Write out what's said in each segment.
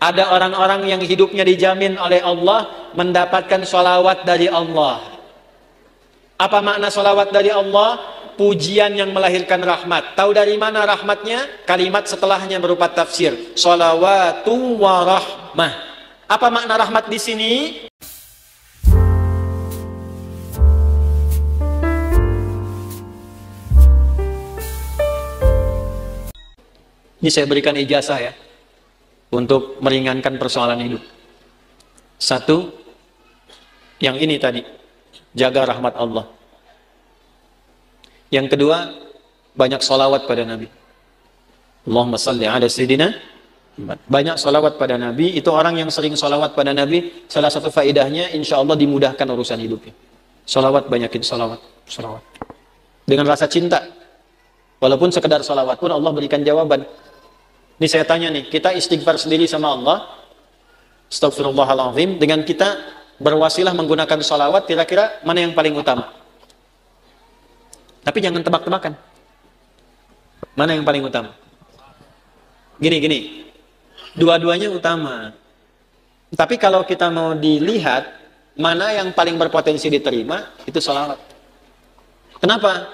Ada orang-orang yang hidupnya dijamin oleh Allah mendapatkan sholawat dari Allah. Apa makna sholawat dari Allah? Pujian yang melahirkan rahmat. Tahu dari mana rahmatnya? Kalimat setelahnya berupa tafsir. Sholawatu warahmah. Apa makna rahmat di sini? Ini saya berikan ijazah ya, untuk meringankan persoalan hidup. Satu, yang ini tadi, jaga rahmat Allah. Yang kedua, banyak sholawat pada Nabi. Allahumma salli ala sayyidina. Banyak sholawat pada Nabi. Itu orang yang sering sholawat pada Nabi, salah satu faedahnya insya Allah dimudahkan urusan hidupnya. Sholawat, banyakin sholawat. Sholawat dengan rasa cinta. Walaupun sekedar sholawat pun Allah berikan jawaban. Ini saya tanya nih, kita istighfar sendiri sama Allah, astagfirullahaladzim, dengan kita berwasilah menggunakan sholawat, kira-kira mana yang paling utama? Tapi jangan tebak-tebakan. Mana yang paling utama? Gini, dua-duanya utama. Tapi kalau kita mau dilihat, mana yang paling berpotensi diterima, itu sholawat. Kenapa?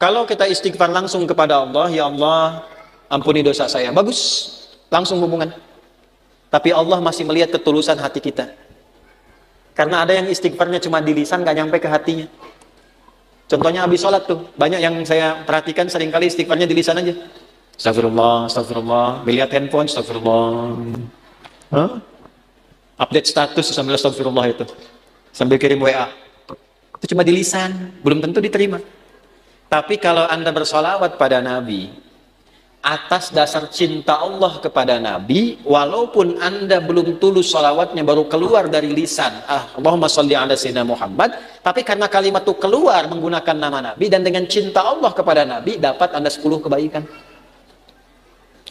Kalau kita istighfar langsung kepada Allah, ya Allah, ampuni dosa saya, bagus, langsung hubungan. Tapi Allah masih melihat ketulusan hati kita. Karena ada yang istighfarnya cuma di lisan, gak nyampe ke hatinya. Contohnya habis sholat tuh, banyak yang saya perhatikan seringkali istighfarnya di lisan aja. Astagfirullah, astagfirullah, melihat handphone, astagfirullah. Update status sambil astagfirullah itu, sambil kirim WA. Itu cuma di lisan, belum tentu diterima. Tapi kalau Anda bersolawat pada Nabi, atas dasar cinta Allah kepada Nabi, walaupun Anda belum tulus sholawatnya, baru keluar dari lisan, Allahumma sholli ala sayyidina Muhammad, tapi karena kalimat itu keluar menggunakan nama Nabi, dan dengan cinta Allah kepada Nabi, dapat Anda 10 kebaikan.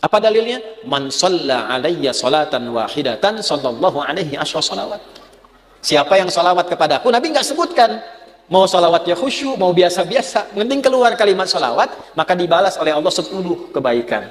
Apa dalilnya? Man shalla alayya sholatan wahidatan, sallallahu alaihi asyra sholawat. Siapa yang sholawat kepadaku, Nabi nggak sebutkan. Mau sholawatnya khusyuk, mau biasa-biasa, penting keluar kalimat sholawat, maka dibalas oleh Allah 10 kebaikan.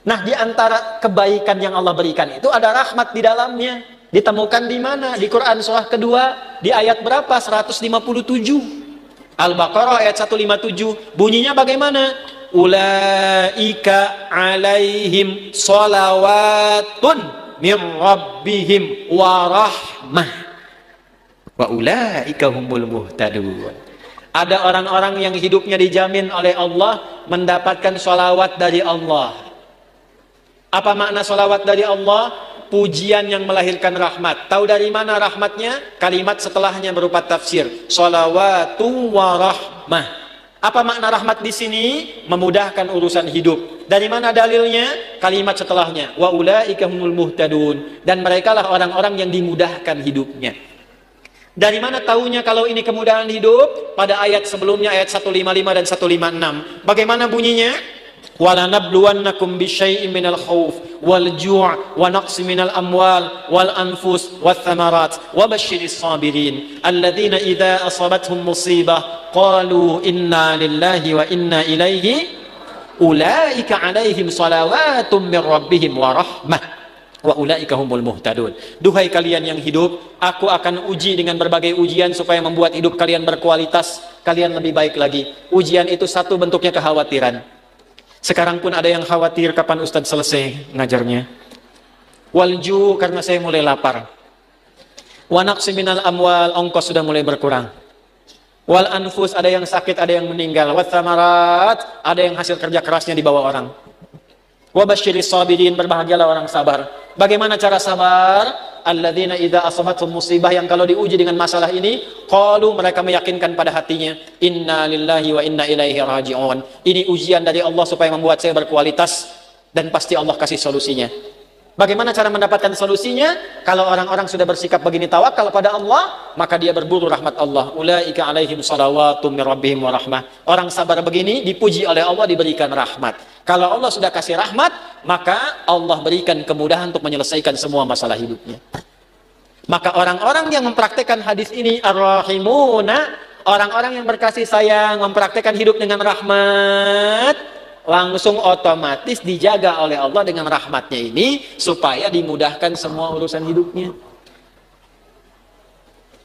Nah, di antara kebaikan yang Allah berikan itu ada rahmat di dalamnya. Ditemukan di mana? Di Quran surah kedua, di ayat berapa? 157. Al-Baqarah ayat 157. Bunyinya bagaimana? Ulaika alaihim sholawatun min rabbihim warahmah. Wa ulaika humul muhtadun. Ada orang-orang yang hidupnya dijamin oleh Allah mendapatkan sholawat dari Allah. Apa makna sholawat dari Allah? Pujian yang melahirkan rahmat. Tahu dari mana rahmatnya? Kalimat setelahnya berupa tafsir. Sholawatu warahmah. Apa makna rahmat di sini? Memudahkan urusan hidup. Dari mana dalilnya? Kalimat setelahnya. Wa ulaika humul muhtadun. Dan merekalah orang-orang yang dimudahkan hidupnya. Dari mana tahunya kalau ini kemudahan hidup? Pada ayat sebelumnya, ayat 155 dan 156. Bagaimana bunyinya? وَلَنَبْلُوَنَّكُمْ بِشَيْءٍ مِنَ الْخَوْفِ وَالْجُوعِ وَنَقْصٍ مِنَ الْأَمْوَالِ وَالْأَنْفُسِ وَالثَّمَرَاتِ وَبَشِّرِ الصَّابِرِينَ الَّذِينَ إِذَا أَصَابَتْهُمْ مُصِيبَةٌ قَالُوا إِنَّا لِلَّهِ وَإِنَّا إِلَيْهِ أُولَئِكَ عَلَيْهِمْ صَلَوَاتٌ مِّن رَّبِّهِمْ وَرَحْمَةٌ wa ulaika humul muhtadun. Duhai kalian yang hidup, aku akan uji dengan berbagai ujian supaya membuat hidup kalian berkualitas, kalian lebih baik lagi. Ujian itu satu bentuknya kekhawatiran. Sekarang pun ada yang khawatir kapan Ustadz selesai ngajarnya. Walju, karena saya mulai lapar. Wa naqsi minal amwal, ongkos sudah mulai berkurang. Wal anfus, ada yang sakit, ada yang meninggal. Wat thamarat, ada yang hasil kerja kerasnya dibawa orang. Wa basyiris sabirin, berbahagialah orang sabar. Bagaimana cara sabar? Alladzina idza asabatuhum musibah, yang kalau diuji dengan masalah ini, qalu, mereka meyakinkan pada hatinya, inna lillahi wa inna ilaihi raji'un. Ini ujian dari Allah supaya membuat saya berkualitas, dan pasti Allah kasih solusinya. Bagaimana cara mendapatkan solusinya? Kalau orang-orang sudah bersikap begini tawakal pada Allah, maka dia berburu rahmat Allah. Ulaika alaihim shalawatum min rabbihim wa rahmah. Orang sabar begini dipuji oleh Allah, diberikan rahmat. Kalau Allah sudah kasih rahmat, maka Allah berikan kemudahan untuk menyelesaikan semua masalah hidupnya. Maka orang-orang yang mempraktekkan hadis ini, ar-rahimuna, orang-orang yang berkasih sayang, mempraktekkan hidup dengan rahmat, langsung otomatis dijaga oleh Allah dengan rahmatnya ini, supaya dimudahkan semua urusan hidupnya.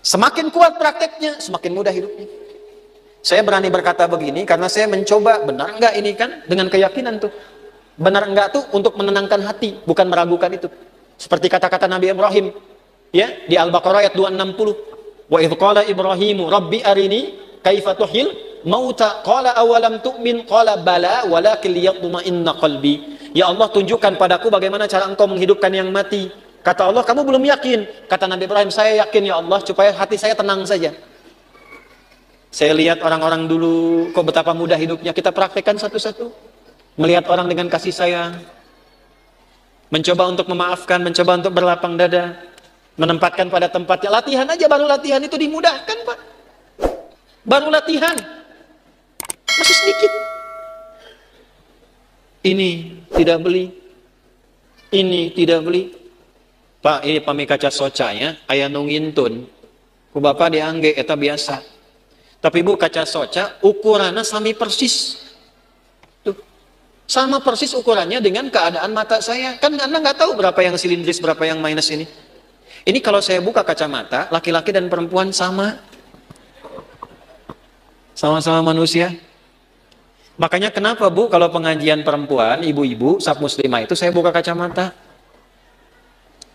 Semakin kuat prakteknya, semakin mudah hidupnya. Saya berani berkata begini karena saya mencoba, benar enggak ini kan, dengan keyakinan tuh. Benar enggak tuh untuk menenangkan hati, bukan meragukan itu. Seperti kata-kata Nabi Ibrahim, ya, di Al-Baqarah ayat 260. Wa idh qala Ibrahimu rabbi arini kaifa tuhil mauta qala awalam tu'min qala bala walakin liyatma'inna qalbi. Ya Allah, tunjukkan padaku bagaimana cara engkau menghidupkan yang mati. Kata Allah, kamu belum yakin. Kata Nabi Ibrahim, saya yakin ya Allah, supaya hati saya tenang saja. Saya lihat orang-orang dulu, kok betapa mudah hidupnya. Kita praktekkan satu-satu. Melihat orang dengan kasih sayang, mencoba untuk memaafkan, mencoba untuk berlapang dada, menempatkan pada tempatnya. Latihan aja, baru latihan itu dimudahkan, Pak. Baru latihan, masih sedikit. Ini tidak beli, ini tidak beli. Pak, ini pami kaca soca ya, ayah nungintun. Ku bapak diangge, eta biasa. Tapi bu, kaca soca ukurannya sami persis. Tuh. Sama persis ukurannya dengan keadaan mata saya. Kan Anda nggak tahu berapa yang silindris, berapa yang minus ini. Ini kalau saya buka kacamata, laki-laki dan perempuan sama. Sama-sama manusia. Makanya kenapa bu, kalau pengajian perempuan, ibu-ibu, sab muslimah itu saya buka kacamata.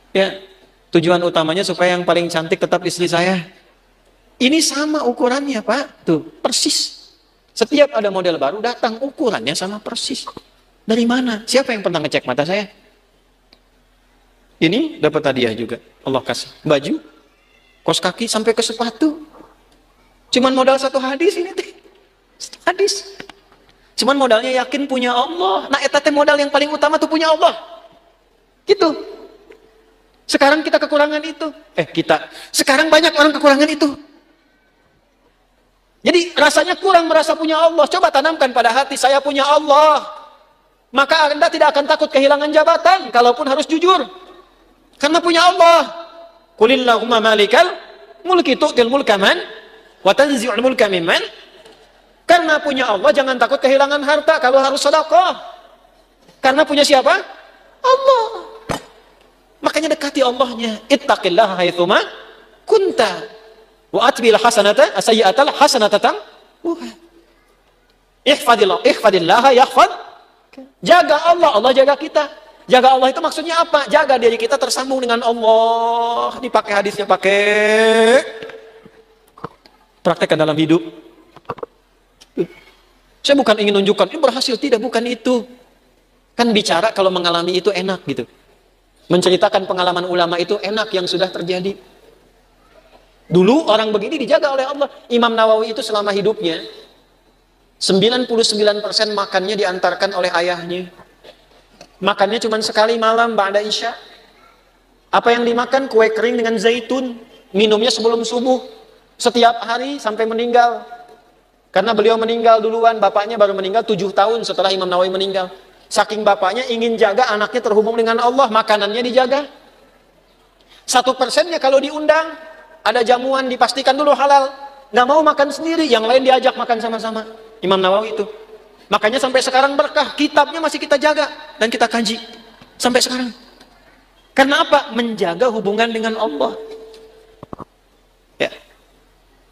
Ya, tujuan utamanya supaya yang paling cantik tetap istri saya. Ini sama ukurannya Pak, tuh persis. Setiap ada model baru datang, ukurannya sama persis. Dari mana? Siapa yang pernah ngecek mata saya? Ini dapat hadiah juga, Allah kasih. Baju, kos kaki sampai ke sepatu. Cuman modal satu hadis ini teh. Satu hadis. Cuman modalnya yakin punya Allah. Nah, eta teh modal yang paling utama tuh punya Allah. Gitu. Sekarang kita kekurangan itu. Sekarang banyak orang kekurangan itu. Jadi rasanya kurang merasa punya Allah. Coba tanamkan pada hati, saya punya Allah. Maka Anda tidak akan takut kehilangan jabatan, kalaupun harus jujur. Karena punya Allah. Qulillahumma malikal mulki tu'til mulka man wa tanzi'ul mulka mimman. Karena punya Allah jangan takut kehilangan harta kalau harus sedekah. Karena punya siapa? Allah. Makanya dekati Allahnya. Ittaqillaha haitsuma kunta. Wa atbil hasanata sayyi'atal hasanatan. Ihfadillah yahfad. Jaga Allah, Allah jaga kita. Jaga Allah itu maksudnya apa? Jaga diri kita tersambung dengan Allah. Dipakai hadisnya, pakai. Praktekkan dalam hidup. Saya bukan ingin nunjukkan ini berhasil, tidak, bukan itu. Kan bicara kalau mengalami itu enak gitu. Menceritakan pengalaman ulama itu enak yang sudah terjadi. Dulu orang begini dijaga oleh Allah. Imam Nawawi itu selama hidupnya 99% makannya diantarkan oleh ayahnya. Makannya cuma sekali malam ba'da isya. Apa yang dimakan? Kue kering dengan zaitun. Minumnya sebelum subuh. Setiap hari sampai meninggal. Karena beliau meninggal duluan, bapaknya baru meninggal 7 tahun setelah Imam Nawawi meninggal. Saking bapaknya ingin jaga anaknya terhubung dengan Allah, makanannya dijaga. 1%-nya kalau diundang, ada jamuan dipastikan dulu halal. Nggak mau makan sendiri, yang lain diajak makan sama-sama. Imam Nawawi itu. Makanya sampai sekarang berkah, kitabnya masih kita jaga dan kita kaji. Sampai sekarang. Karena apa? Menjaga hubungan dengan Allah. Ya.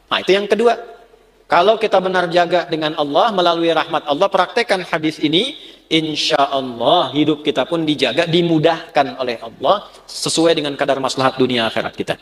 Nah, itu yang kedua. Kalau kita benar jaga dengan Allah, melalui rahmat Allah, praktekkan hadis ini, insya Allah hidup kita pun dijaga, dimudahkan oleh Allah, sesuai dengan kadar maslahat dunia akhirat kita.